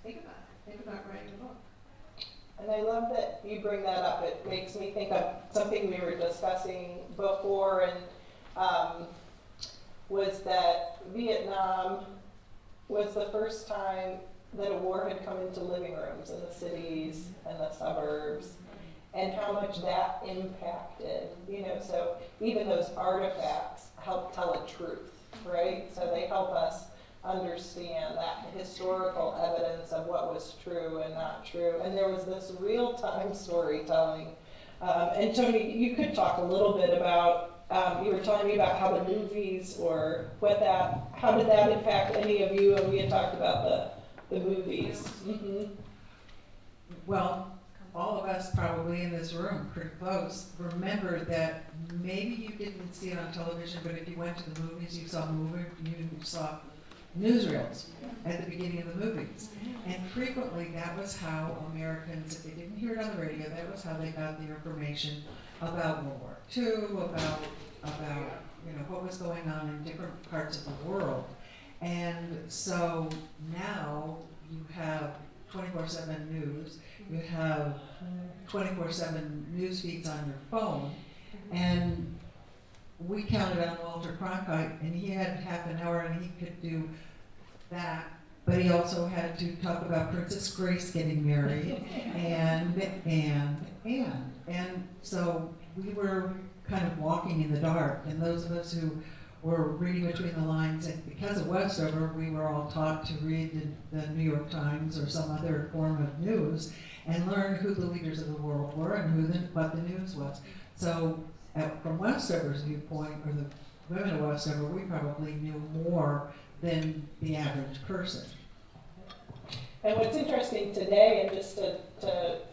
S9: think about it. Think about writing a book.
S4: And I love that you bring that up. It makes me think of something we were discussing before, and was that Vietnam was the first time that a war had come into living rooms in the cities and the suburbs, and how much that impacted, so even those artifacts help tell a truth, right? So they help us understand that historical evidence of what was true and not true. And there was this real-time storytelling. And Tony, you could talk a little bit about, you were telling me about how the movies, or how did that impact any of you? And we had talked about the movies. Mm-hmm.
S5: Well, all of us probably in this room, pretty close, remember that maybe you didn't see it on television, but if you went to the movies, you saw newsreels at the beginning of the movies. And frequently that was how Americans, if they didn't hear it on the radio, that was how they got their information about World War II, about what was going on in different parts of the world. And so now you have 24/7 news, you have 24/7 news feeds on your phone, and we counted on Walter Cronkite, and he had half an hour and he could do that, but he also had to talk about Princess Grace getting married, and so we were kind of walking in the dark, and those of us who were reading between the lines, and because of Westover, we were all taught to read the New York Times or some other form of news and learn who the leaders of the world were and what the news was. So from Westover's viewpoint, or the women of Westover, we probably knew more than the average person.
S4: And what's interesting today, and just to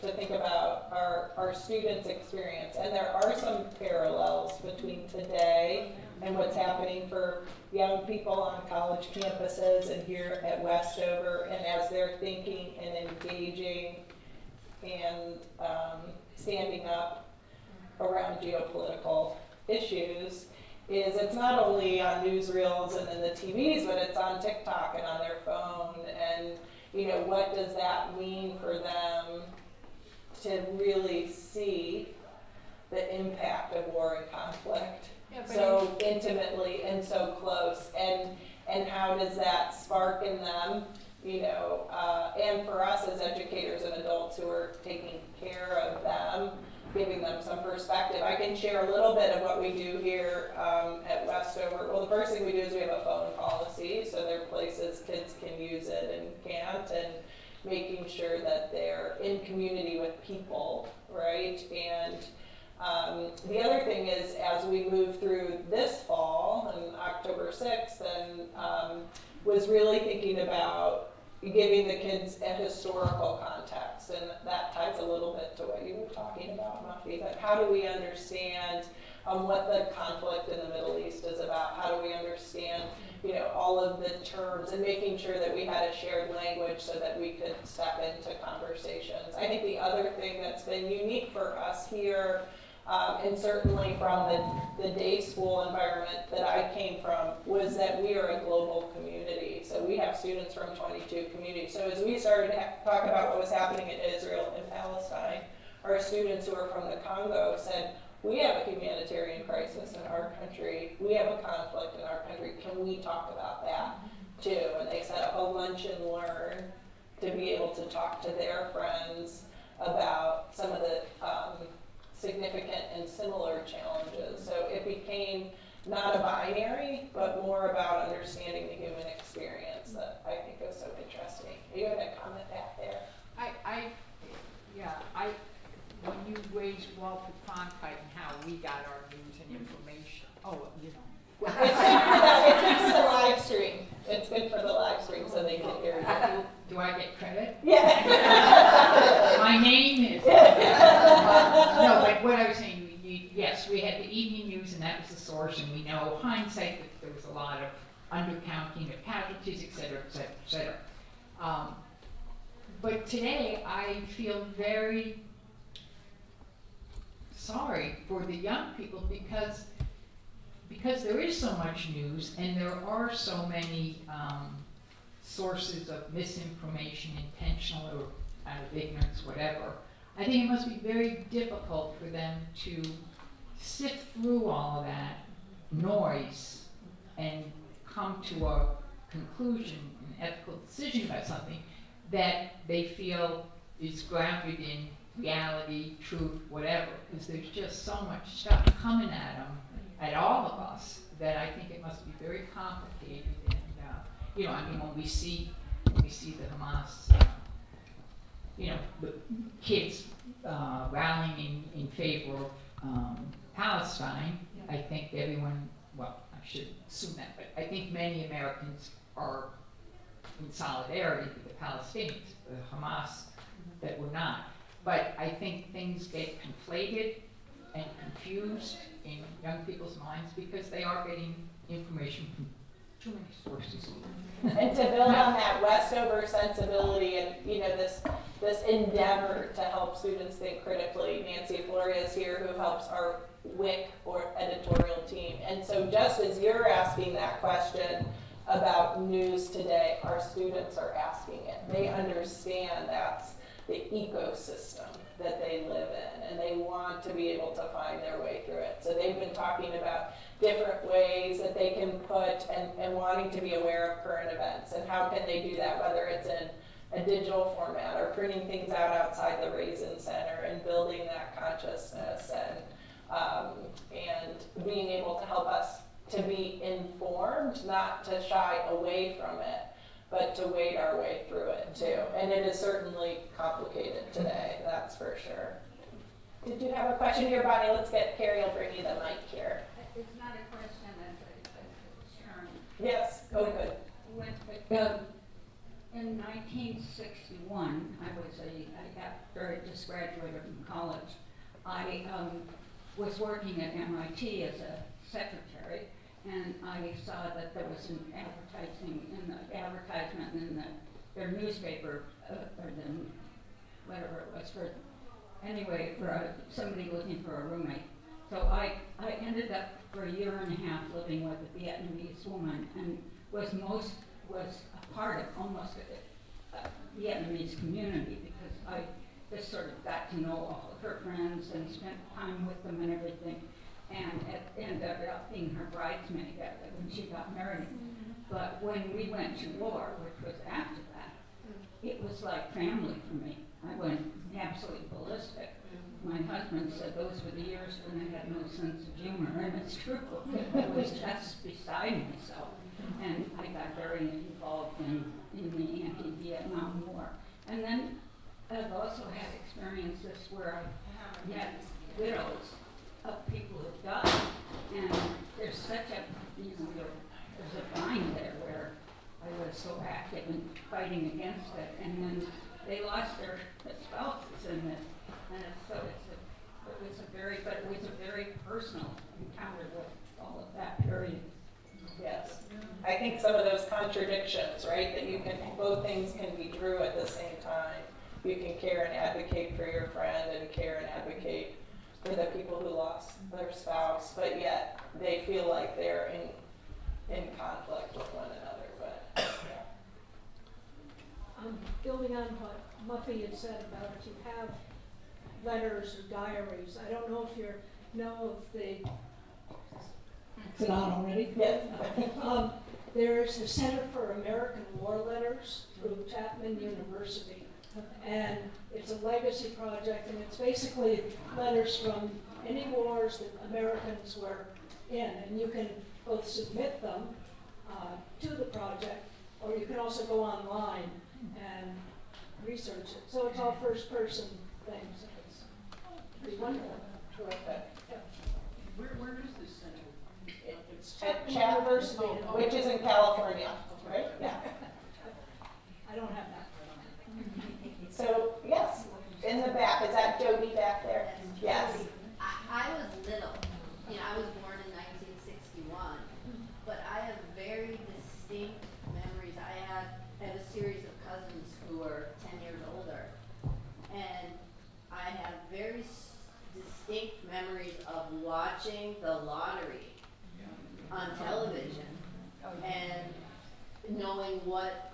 S4: think about our students' experience, and there are some parallels between today and what's happening for young people on college campuses and here at Westover, and as they're thinking and engaging and standing up around geopolitical issues, is it's not only on newsreels and in the TVs, but it's on TikTok and on their phone. And what does that mean for them to really see the impact of war and conflict so intimately and so close, and how does that spark in them, and for us as educators and adults who are taking care of them, giving them some perspective. I can share a little bit of what we do here at Westover. Well, the first thing we do is we have a phone policy, so there are places kids can use it and can't, and making sure that they're in community with people, right? And the other thing is, as we move through this fall, and October 6th, and was really thinking about giving the kids a historical context, and that ties a little bit to what you were talking about, Muffy, but how do we understand what the conflict in the Middle East is about. How do we understand, all of the terms, and making sure that we had a shared language so that we could step into conversations. I think the other thing that's been unique for us here, and certainly from the day school environment that I came from, was that we are a global community. So we have students from 22 communities. So as we started to talk about what was happening in Israel and Palestine, our students who are from the Congo said, we have a humanitarian crisis in our country. We have a conflict in our country. Can we talk about that too? And they set up a lunch and learn to be able to talk to their friends about some of the significant and similar challenges. So it became not a binary, but more about understanding the human experience that I think is so interesting. You had a comment back there.
S3: When you raised Walter Cronkite and how we got our news and information,
S4: It's good for the live stream. It's good for the live stream so they can hear you.
S3: Do I get credit?
S4: Yeah.
S3: My name is. No, but what I was saying, yes, we had the evening news and that was the source, and we know hindsight that there was a lot of undercounting of casualties, et cetera, et cetera, et cetera. But today I feel very sorry for the young people because there is so much news and there are so many sources of misinformation, intentional or out of ignorance, whatever. I think it must be very difficult for them to sift through all of that noise and come to a conclusion, an ethical decision about something that they feel is grounded in reality, truth, whatever, because there's just so much stuff coming at them, at all of us, that I think it must be very complicated. And when we see the Hamas, the kids rallying in favor of Palestine, I think everyone, well, I should assume that, but I think many Americans are in solidarity with the Palestinians, the Hamas that were not. But I think things get conflated and confused in young people's minds because they are getting information from too many sources.
S4: And to build on that Westover sensibility and this endeavor to help students think critically, Nancy Floria is here who helps our WIC or editorial team. And so just as you're asking that question about news today, our students are asking it. They understand that's the ecosystem that they live in, and they want to be able to find their way through it. So they've been talking about different ways that they can put and wanting to be aware of current events, and how can they do that, whether it's in a digital format or printing things out outside the Raisin Center and building that consciousness and being able to help us to be informed, not to shy away from it, but to wade our way through it too. And it is certainly complicated today, that's for sure. Did you have a question here, Bonnie? Let's get Carrie, will bring you the mic here.
S10: It's not a question, it's a concern.
S4: Yes, go good.
S10: In 1961, I just graduated from college. I was working at MIT as a secretary, and I saw that there was an advertisement in their newspaper, or then whatever it was for somebody looking for a roommate. So I ended up for a year and a half living with a Vietnamese woman, and was a part of almost a Vietnamese community, because I just sort of got to know all of her friends and spent time with them and everything, and ended up being her bridesmaid when she got married. But when we went to war, which was after that, it was like family for me. I went absolutely ballistic. My husband said those were the years when I had no sense of humor, and it's true. I was just beside myself. And I got very involved in the anti-Vietnam War. And then I've also had experiences where I had widows of people who died. And there's such a, there's a line there where I was so active in fighting against it. And then they lost their spouses in it. And so it was a very personal encountered with all of that period.
S4: Yes. I think some of those contradictions, right, that you can, both things can be true at the same time. You can care and advocate for your friend and care and advocate for the people who lost their spouse, but yet they feel like they're in conflict with one another, but, yeah.
S9: Building on what Muffy had said about if you have letters or diaries, I don't know if you know of the, is it on already?
S4: Yes.
S9: There's the Center for American War Letters through Chapman University. And it's a legacy project, and it's basically letters from any wars that Americans were in. And you can both submit them to the project, or you can also go online and research it. So it's all first-person things. It's wonderful.
S4: Terrific.
S7: Where is this center?
S4: It's at Chapman, which is in California, right? Yeah.
S9: I don't have that.
S4: So, yes, in the back, is that Jody back there? Yes.
S11: I was little, I was born in 1961, but I have very distinct memories. I have a series of cousins who were 10 years older, and I have very distinct memories of watching the lottery on television and knowing what,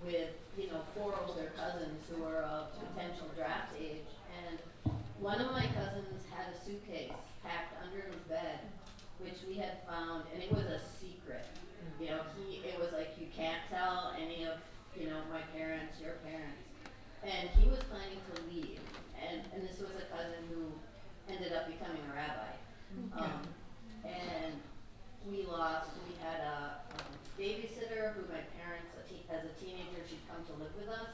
S11: with 4 older cousins who were of potential draft age, and one of my cousins had a suitcase packed under his bed, which we had found, and it was a secret. It was like, you can't tell any of, my parents, your parents, and he was planning to leave, and this was a cousin who ended up becoming a rabbi, and we had a babysitter who my parents, as a teenager, she'd come to live with us,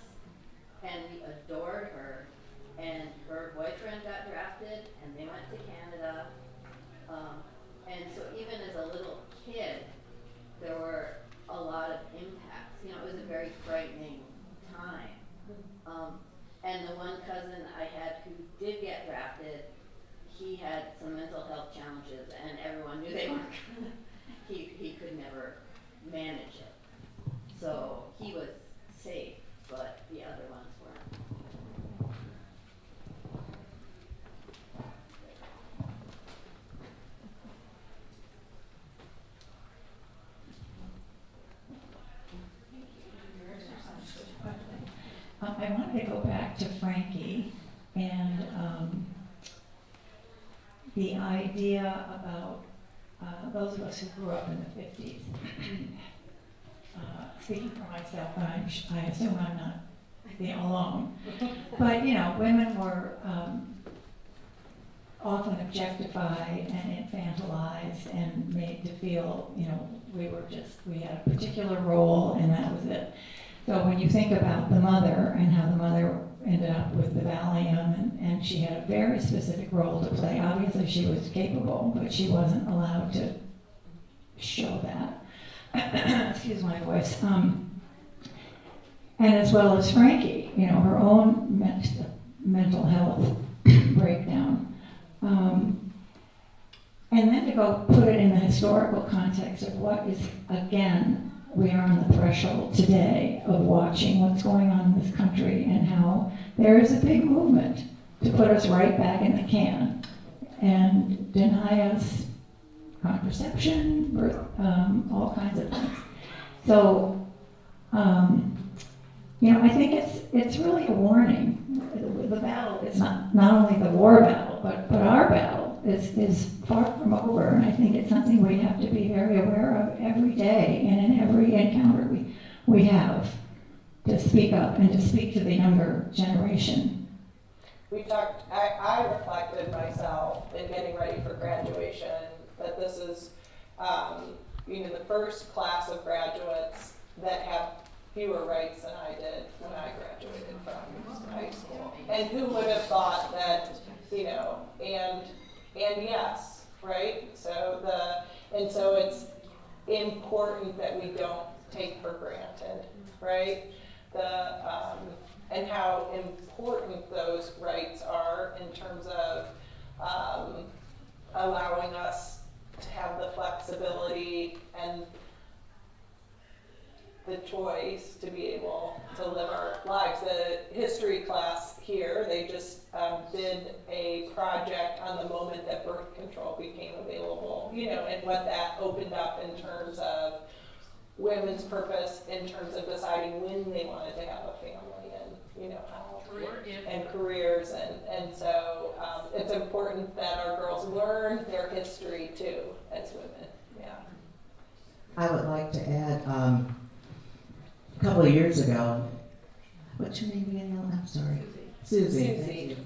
S11: and we adored her, and her boyfriend got drafted, and they went to Canada, and so even as a little kid, there were a lot of impacts. It was a very frightening time. And the one cousin I had who did get drafted, he had some mental health challenges, and everyone knew they weren't gonna, he could never manage it. So he was safe, but the other ones weren't.
S10: I wanted to go back to Frankie and the idea about those of us who grew up in the 50s. Speaking for myself, I assume I'm not the alone. But, women were often objectified and infantilized and made to feel, we had a particular role and that was it. So when you think about the mother and how the mother ended up with the Valium, and she had a very specific role to play. Obviously she was capable, but she wasn't allowed to show that. Excuse my voice. And as well as Frankie, her own mental health breakdown. And then to go put it in the historical context of what is, again, we are on the threshold today of watching what's going on in this country and how there is a big movement to put us right back in the can and deny us contraception, birth, all kinds of things. So, I think it's really a warning. The battle is not only the war battle, but our battle is far from over, and I think it's something we have to be very aware of every day and in every encounter we have to speak up and to speak to the younger generation.
S4: I reflected myself in getting ready for graduation that this is, the first class of graduates that have fewer rights than I did when I graduated from high school. And who would have thought that, and yes, right? So it's important that we don't take for granted, right? And how important those rights are in terms of allowing us to have the flexibility and the choice to be able to live our lives. The history class here, they just did a project on the moment that birth control became available, you know, and what that opened up in terms of women's purpose, in terms of deciding when they wanted to have a family, and, you know, how, and careers, and so it's important that our girls learn their history too, as women, yeah.
S2: I would like to add, a couple of years ago, what's your name again, Ellen? I'm sorry. Susie. Thank you.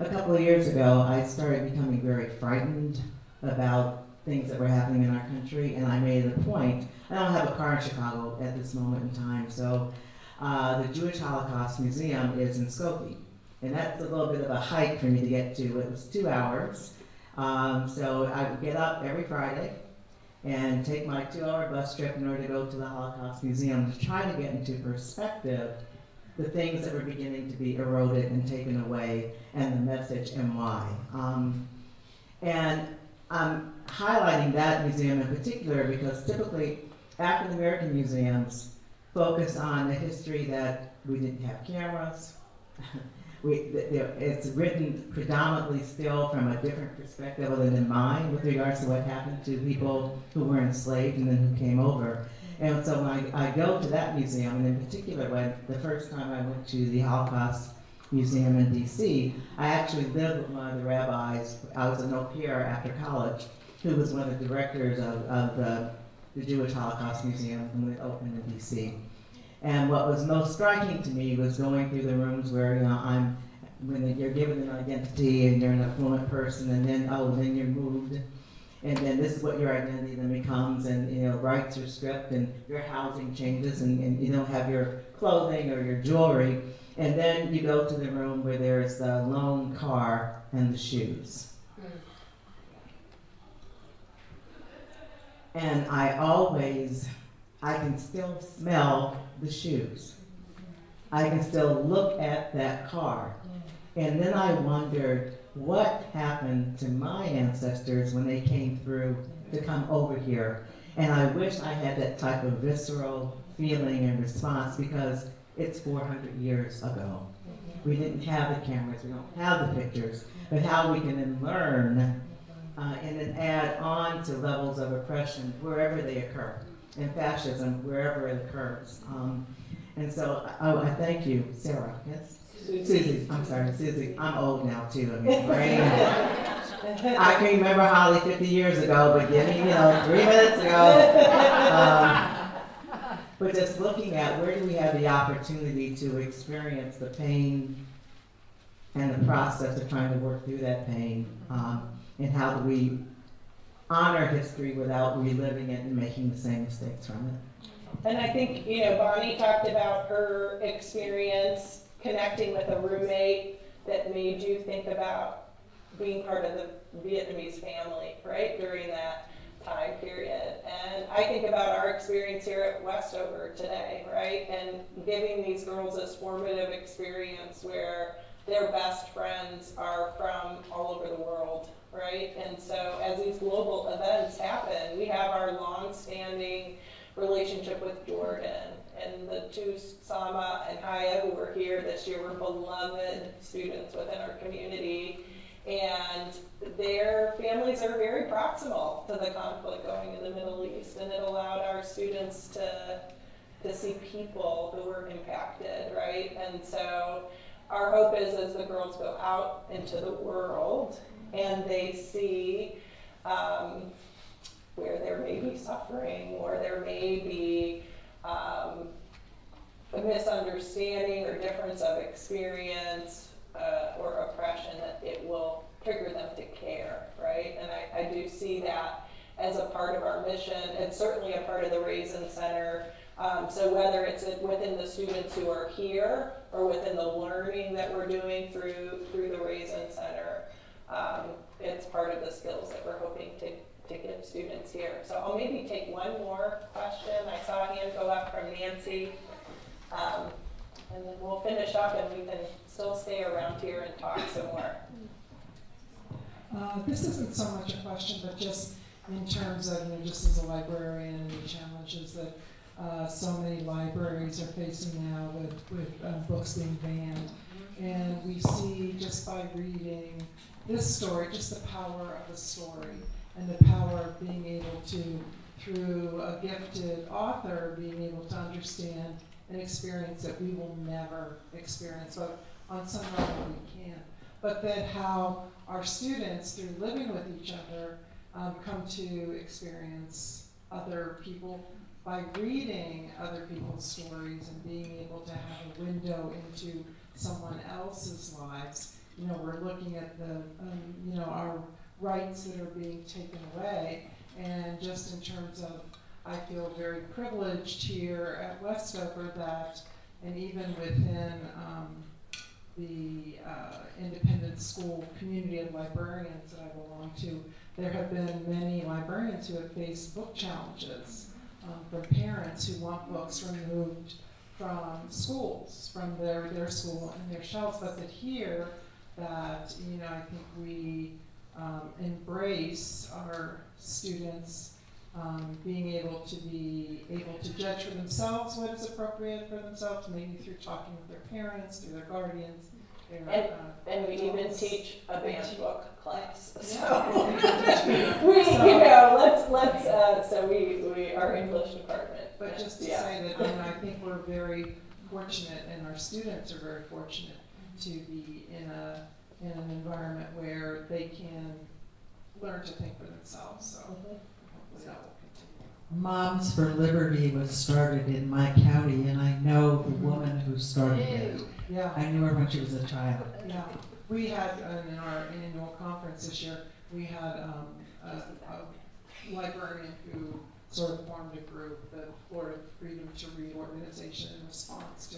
S2: A couple of years ago, I started becoming very frightened about things that were happening in our country, and I made it a point. I don't have a car in Chicago at this moment in time, so the Jewish Holocaust Museum is in Skokie, and that's a little bit of a hike for me to get to. It was 2 hours, so I would get up every Friday and take my 2-hour bus trip in order to go to the Holocaust Museum to try to get into perspective the things that were beginning to be eroded and taken away, and the message and why. And I'm highlighting that museum in particular because typically African American museums focus on the history that we didn't have cameras. It's written predominantly still from a different perspective other than mine with regards to what happened to people who were enslaved and then who came over. And so when I go to that museum, and in particular when the first time I went to the Holocaust Museum in DC, I actually lived with one of the rabbis. I was an au pair after college, who was one of the directors of the Jewish Holocaust Museum when it opened in DC. And what was most striking to me was going through the rooms where, you know, when you're given an identity and you're an affluent person, and then, then you're moved, and then this is what your identity then becomes, and, you know, rights are stripped, and your housing changes, and you don't have your clothing or your jewelry, and then you go to the room where there's the lone car and the shoes. And I can still smell the shoes. I can still look at that car. And then I wondered what happened to my ancestors when they came through to come over here. And I wish I had that type of visceral feeling and response because it's 400 years ago. We didn't have the cameras, we don't have the pictures, but how we can then learn and then add on to levels of oppression wherever they occur, and fascism wherever it occurs. And so I thank you, Sarah, yes? Susie, I'm sorry, Susie. I'm old now too, I mean, brain. I can remember Holly 50 years ago, but give me, 3 minutes ago. But just looking at where do we have the opportunity to experience the pain and the process of trying to work through that pain, and how do we honor history without reliving it and making the same mistakes from it.
S4: And I think, Bonnie talked about her experience connecting with a roommate that made you think about being part of the Vietnamese family, right, during that time period. And I think about our experience here at Westover today, right, and giving these girls this formative experience where their best friends are from all over the world, right? And so as these global events happen, we have our long-standing relationship with Jordan, and the two, Sama and Haya, who were here this year, were beloved students within our community, and their families are very proximal to the conflict going in the Middle East, and it allowed our students to see people who were impacted, right? And so our hope is as the girls go out into the world and they see where there may be suffering or there may be a misunderstanding or difference of experience or oppression, that it will trigger them to care, right? And I do see that as a part of our mission. It's certainly a part of the Raisin Center. So whether it's within the students who are here or within the learning that we're doing through the Raisin Center, it's part of the skills that we're hoping to give students here. So I'll maybe take one more question. I saw a hand go up from Nancy. And then we'll finish up and we can still stay around here and talk some more.
S12: This isn't so much a question, but just in terms of, just as a librarian and the challenges that so many libraries are facing now with books being banned. And we see just by reading this story, just the power of a story and the power of being able to, through a gifted author, being able to understand an experience that we will never experience, but on some level we can. But then how our students, through living with each other, come to experience other people by reading other people's stories and being able to have a window into someone else's lives. We're looking at the, our rights that are being taken away, and just in terms of, I feel very privileged here at Westover that, and even within the independent school community of librarians that I belong to, there have been many librarians who have faced book challenges from parents who want books removed from schools, from their school and their shelves, but that here, that, I think we embrace our students being able to judge for themselves what is appropriate for themselves, maybe through talking with their parents, through their guardians.
S4: And we even teach a banned book class. So we our English department.
S12: But just to say that, I think we're very fortunate, and our students are very fortunate to be in an environment where they can learn to think for themselves. So hopefully that will continue.
S5: Moms for Liberty was started in my county, and I know the woman who started it.
S12: Yeah.
S5: I knew her when she was a child.
S12: Yeah. We had, in our annual conference this year, we had a librarian who sort of formed a group, the Florida Freedom to Read organization, in response to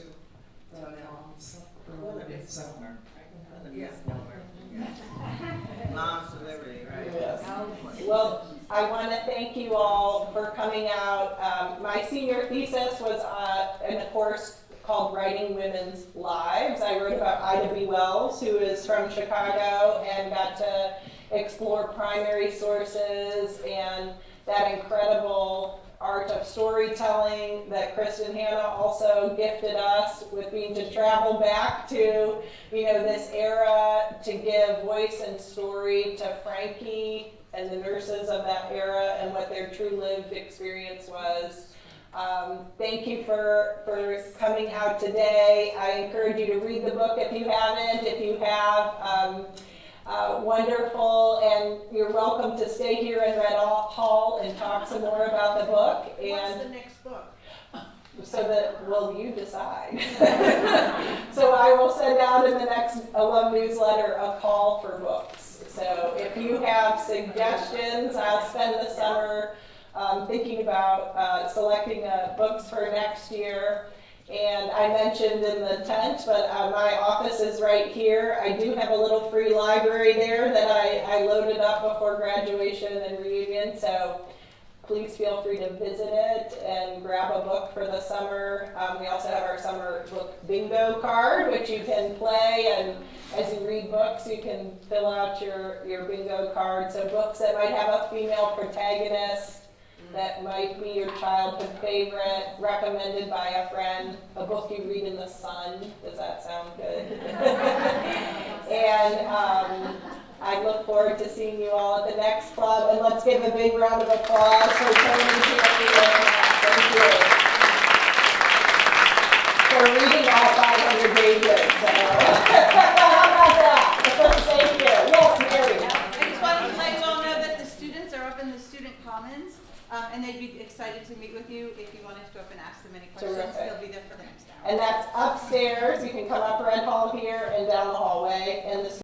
S12: the Moms for Liberty. So,
S2: Moms for Liberty, right?
S4: Yes. Well, I want to thank you all for coming out. My senior thesis was in a course called Writing Women's Lives. I wrote about Ida B. Wells, who is from Chicago, and got to explore primary sources and that incredible art of storytelling that Kristen Hanna also gifted us with, being to travel back to, this era, to give voice and story to Frankie and the nurses of that era and what their true lived experience was. Thank you for coming out today. I encourage you to read the book if you haven't. If you have, wonderful, and you're welcome to stay here in Red Hall and talk some more about the book.
S9: What's the next book?
S4: So that, well, you decide. So I will send out in the next alum newsletter a call for books. So if you have suggestions, I'll spend the summer thinking about selecting books for next year. And I mentioned in the tent, but my office is right here. I do have a little free library there that I loaded up before graduation and reunion, so please feel free to visit it and grab a book for the summer. We also have our summer book bingo card, which you can play, and as you read books, you can fill out your bingo card. So books that might have a female protagonist, that might be your childhood favorite, recommended by a friend, a book you read in the sun. Does that sound good? And I look forward to seeing you all at the next club. And let's give a big round of applause for Tony here. Thank you for reading all 500 pages. So. How about that? Thank you. Yes, Mary.
S13: I just wanted to let you all know that the students are up in the student commons. And they'd be excited to meet with you if you wanted to go up and ask them any questions.
S4: Terrific.
S13: They'll be there for the next hour.
S4: And that's upstairs. You can come up Red Hall here and down the hallway. And the